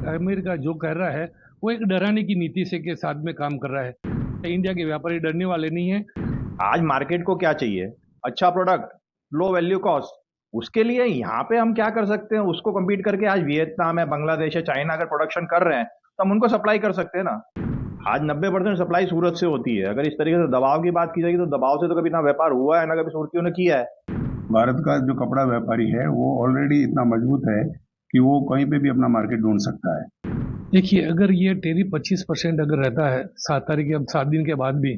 America जो कर रहा है वो एक डराने की नीति से के साथ में काम कर रहा है। इंडिया के व्यापारी डरने वाले नहीं है। आज मार्केट को क्या चाहिए? अच्छा प्रोडक्ट, लो वैल्यू कॉस्ट। उसके लिए यहाँ पे हम क्या कर सकते हैं? उसको compete करके आज वियतनाम है, बांग्लादेश है, चाइना अगर प्रोडक्शन कर रहे हैं तो हम उनको सप्लाई कर सकते हैं ना। आज 90% सप्लाई सूरत से होती है। अगर इस तरीके से दबाव की बात की जाएगी तो दबाव से तो कभी ना व्यापार हुआ है, ना कभी सूरतियों ने किया है। भारत का जो कपड़ा व्यापारी है वो ऑलरेडी इतना मजबूत है कि वो कहीं पे भी अपना मार्केट ढूंढ सकता है। देखिए, अगर ये टेरिफ 25% अगर रहता है 7 तारीख के 7 दिन के बाद भी,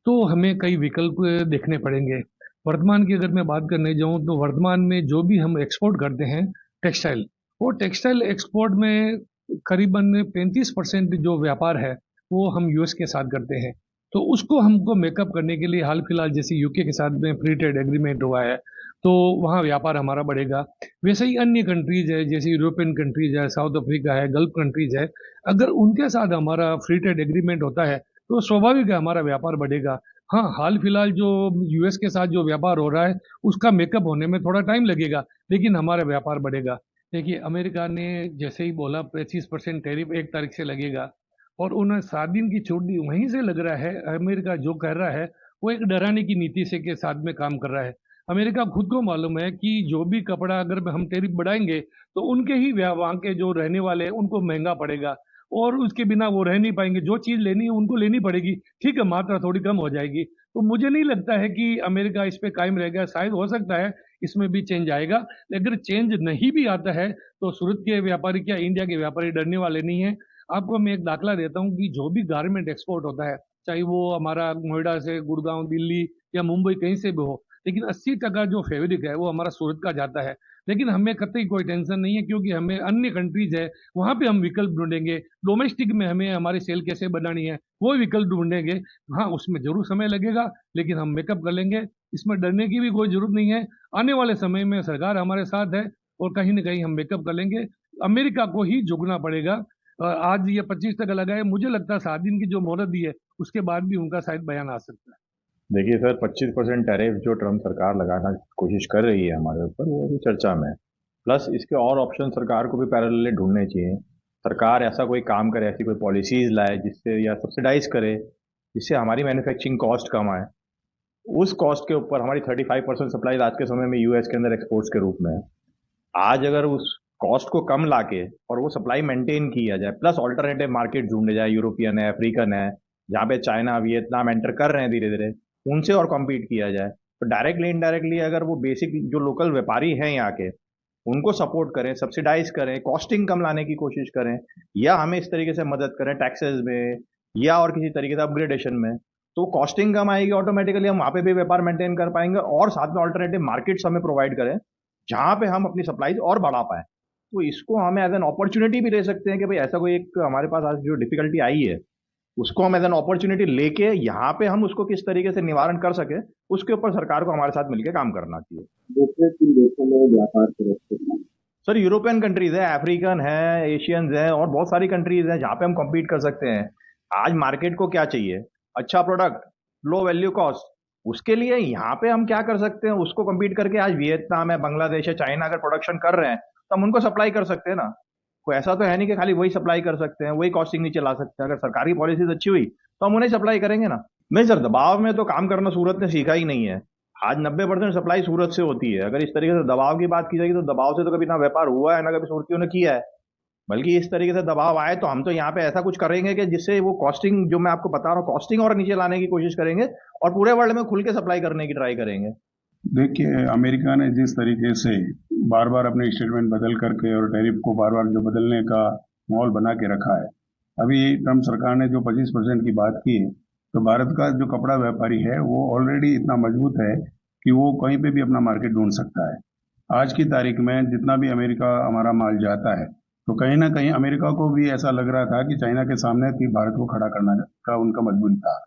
तो हमें कई विकल्प देखने पड़ेंगे। वर्तमान की अगर मैं बात करने जाऊं तो वर्तमान में जो भी हम एक्सपोर्ट करते हैं टेक्सटाइल, वो टेक्सटाइल एक्सपोर्ट में करीबन 35% जो व्यापार है वो हम यूएस के साथ करते हैं। तो उसको हमको मेकअप करने के लिए हाल फिलहाल जैसे यूके के साथ में फ्री ट्रेड एग्रीमेंट हुआ है, तो वहाँ व्यापार हमारा बढ़ेगा। वैसे ही अन्य कंट्रीज है जैसे यूरोपियन कंट्रीज है, साउथ अफ्रीका है, गल्फ कंट्रीज है, अगर उनके साथ हमारा फ्री ट्रेड एग्रीमेंट होता है तो स्वाभाविक है हमारा व्यापार बढ़ेगा। हाँ, हाल फिलहाल जो यूएस के साथ जो व्यापार हो रहा है उसका मेकअप होने में थोड़ा टाइम लगेगा, लेकिन हमारा व्यापार बढ़ेगा। देखिए, अमेरिका ने जैसे ही बोला 25% टैरिफ 1 तारीख से लगेगा, और उन्हें 7 दिन की छूट दी, वहीं से लग रहा है अमेरिका जो कर रहा है वो एक डराने की नीति से के साथ में काम कर रहा है। अमेरिका खुद को मालूम है कि जो भी कपड़ा अगर हम टैरिफ बढ़ाएंगे तो उनके ही वहाँ के जो रहने वाले हैं उनको महंगा पड़ेगा, और उसके बिना वो रह नहीं पाएंगे। जो चीज़ लेनी है उनको लेनी पड़ेगी, ठीक है, मात्रा थोड़ी कम हो जाएगी। तो मुझे नहीं लगता है कि अमेरिका इस पे कायम रहेगा। शायद हो सकता है इसमें भी चेंज आएगा, अगर चेंज नहीं भी आता है तो सूरत के व्यापारी क्या इंडिया के व्यापारी डरने वाले नहीं है। आपको मैं एक दाखला देता हूँ कि जो भी गारमेंट एक्सपोर्ट होता है, चाहे वो हमारा नोएडा से गुड़गांव, दिल्ली या मुंबई कहीं से भी हो, लेकिन 80% जो फैब्रिक है वो हमारा सूरत का जाता है। लेकिन हमें कतई कोई टेंशन नहीं है, क्योंकि हमें अन्य कंट्रीज है वहां पे हम विकल्प ढूंढेंगे। डोमेस्टिक में हमें हमारी सेल कैसे बनानी है वो विकल्प ढूंढेंगे। हाँ, उसमें जरूर समय लगेगा, लेकिन हम मेकअप कर लेंगे। इसमें डरने की भी कोई जरूरत नहीं है। आने वाले समय में सरकार हमारे साथ है और कहीं ना कहीं हम मेकअप कर लेंगे। अमेरिका को ही झुकना पड़ेगा। आज ये 25 तक लगा है, मुझे लगता है 7 दिन की जो मोहलत दी है उसके बाद भी उनका शायद बयान आ सकता है। देखिए सर, 25% टैरिफ जो ट्रम्प सरकार लगाना कोशिश कर रही है हमारे ऊपर, वो अभी चर्चा में है। प्लस इसके और ऑप्शन सरकार को भी पैरेलली ढूंढने चाहिए। सरकार ऐसा कोई काम करे, ऐसी कोई पॉलिसीज लाए जिससे, या सब्सिडाइज करे जिससे हमारी मैन्युफैक्चरिंग कॉस्ट कम आए। उस कॉस्ट के ऊपर हमारी 35% सप्लाई आज के समय में यूएस के अंदर एक्सपोर्ट्स के रूप में है। आज अगर उस कॉस्ट को कम लाके और वो सप्लाई मेंटेन किया जाए, प्लस ऑल्टरनेटिव मार्केट ढूंढे जाए, यूरोपियन है, अफ्रीकन है, जहाँ पे चाइना, वियतनाम एंटर कर रहे हैं धीरे धीरे, उनसे और कम्पीट किया जाए, तो डायरेक्टली इनडायरेक्टली अगर वो बेसिक जो लोकल व्यापारी हैं यहाँ के, उनको सपोर्ट करें, सब्सिडाइज करें, कॉस्टिंग कम लाने की कोशिश करें, या हमें इस तरीके से मदद करें टैक्सेस में या और किसी तरीके से अपग्रेडेशन में, तो कॉस्टिंग कम आएगी, ऑटोमेटिकली हम वहाँ पे भी व्यापार मेंटेन कर पाएंगे, और साथ में ऑल्टरनेटिव मार्केट्स हमें प्रोवाइड करें जहाँ पे हम अपनी सप्लाईज और बढ़ा पाए। तो इसको हम एज एन अपॉर्चुनिटी भी ले सकते हैं कि भाई ऐसा कोई एक हमारे पास आज जो डिफिकल्टी आई है उसको हम एज एन अपॉर्चुनिटी लेके यहाँ पे हम उसको किस तरीके से निवारण कर सके, उसके ऊपर सरकार को हमारे साथ मिलकर काम करना चाहिए। दूसरे तीन देशों में व्यापार करें सर, यूरोपियन कंट्रीज है, अफ्रीकन है, एशियंस है, और बहुत सारी कंट्रीज हैं जहाँ पे हम कम्पीट कर सकते हैं। आज मार्केट को क्या चाहिए? अच्छा प्रोडक्ट, लो वैल्यू कॉस्ट। उसके लिए यहाँ पे हम क्या कर सकते हैं? उसको कम्पीट करके आज वियतनाम है, बांग्लादेश है, चाइना अगर प्रोडक्शन कर रहे हैं तो हम उनको सप्लाई कर सकते हैं ना। कोई ऐसा तो है नहीं कि खाली वही सप्लाई कर सकते हैं, वही कॉस्टिंग नीचे ला सकते हैं। अगर सरकार की पॉलिसीज अच्छी हुई तो हम उन्हें सप्लाई करेंगे ना। नहीं सर, दबाव में तो काम करना सूरत ने सीखा ही नहीं है। आज 90% सप्लाई सूरत से होती है। अगर इस तरीके से दबाव की बात की जाएगी तो दबाव से तो कभी ना व्यापार हुआ है, ना कभी सूरतियों ने किया है। बल्कि इस तरीके से दबाव आए तो हम तो यहाँ पे ऐसा कुछ करेंगे कि जिससे वो कॉस्टिंग जो मैं आपको बता रहा हूँ, कॉस्टिंग और नीचे लाने की कोशिश करेंगे और पूरे वर्ल्ड में खुल के सप्लाई करने की ट्राई करेंगे। देखिए, अमेरिका ने जिस तरीके से बार बार अपने स्टेटमेंट बदल करके और टैरिफ को बार बार जो बदलने का माहौल बना के रखा है, अभी ट्रम्प सरकार ने जो 25% की बात की है, तो भारत का जो कपड़ा व्यापारी है वो ऑलरेडी इतना मजबूत है कि वो कहीं पे भी अपना मार्केट ढूंढ सकता है। आज की तारीख में जितना भी अमेरिका हमारा माल जाता है, तो कहीं ना कहीं अमेरिका को भी ऐसा लग रहा था कि चाइना के सामने कि भारत को खड़ा करना का उनका मजबूरी था।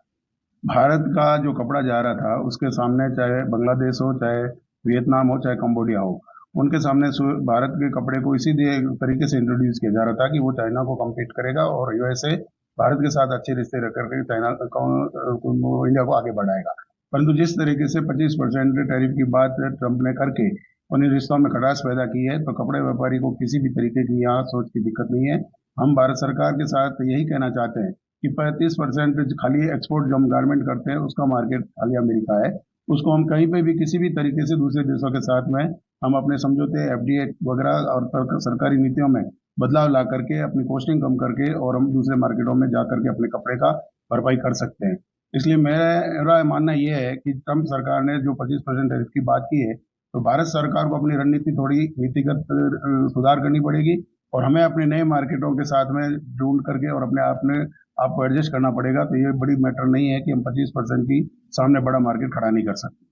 भारत का जो कपड़ा जा रहा था उसके सामने, चाहे बांग्लादेश हो, चाहे वियतनाम हो, चाहे कंबोडिया हो, उनके सामने भारत के कपड़े को इसी तरीके से इंट्रोड्यूस किया जा रहा था कि वो चाइना को कम्पीट करेगा और यूएसए भारत के साथ अच्छे रिश्ते रख करके चाइना इंडिया को आगे बढ़ाएगा। परंतु जिस तरीके से 25% टैरिफ की बात ट्रंप ने करके उन रिश्तों में खटास पैदा की है, तो कपड़े व्यापारी को किसी भी तरीके की यहाँ सोच की दिक्कत नहीं है। हम भारत सरकार के साथ यही कहना चाहते हैं कि 35% खाली एक्सपोर्ट जो हम गारमेंट करते हैं उसका मार्केट खाली अमेरिका है, उसको हम कहीं पे भी किसी भी तरीके से दूसरे देशों के साथ में हम अपने समझौते एफडीए वगैरह और सरकारी नीतियों में बदलाव ला करके अपनी कॉस्टिंग कम करके और हम दूसरे मार्केटों में जा करके अपने कपड़े का भरपाई कर सकते हैं। इसलिए मेरा मानना यह है कि ट्रम्प सरकार ने जो 25% टैरिफ की बात की है, तो भारत सरकार को अपनी रणनीति थोड़ी नीतिगत सुधार करनी पड़ेगी और हमें अपने नए मार्केटों के साथ में ढूंढ करके और अपने आप को एडजस्ट करना पड़ेगा। तो ये बड़ी मैटर नहीं है कि हम 25% की सामने बड़ा मार्केट खड़ा नहीं कर सकते।